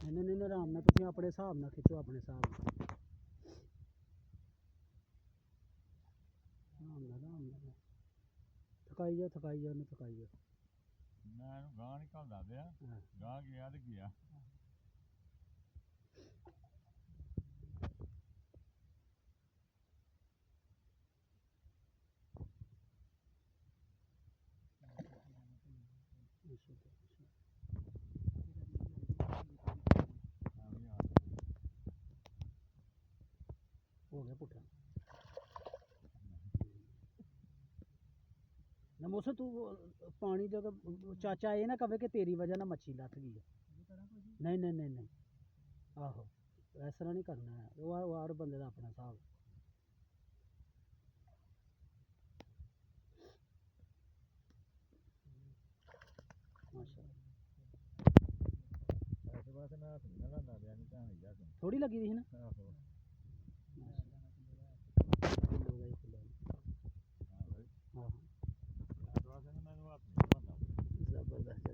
नहीं आराम नाल तुसीं अपने हिसाब नाल खिच्चो अपने हिसाब नाल आराम नाल थकाई जाओ ਉਹਨੂੰ थकाई जाओ मैं गां नहीं घलदा पिया गां गया ते गया हो गया पुट्ठा नमोसा तू पानी जगह चाचा ये ना कहे कि तेरी वजह ना मच्छी लथ गई है नहीं आहो इस तरह नहीं करना है वो हर बंदे का अपना हिसाब थोड़ी लगी थी ना जबरदस्त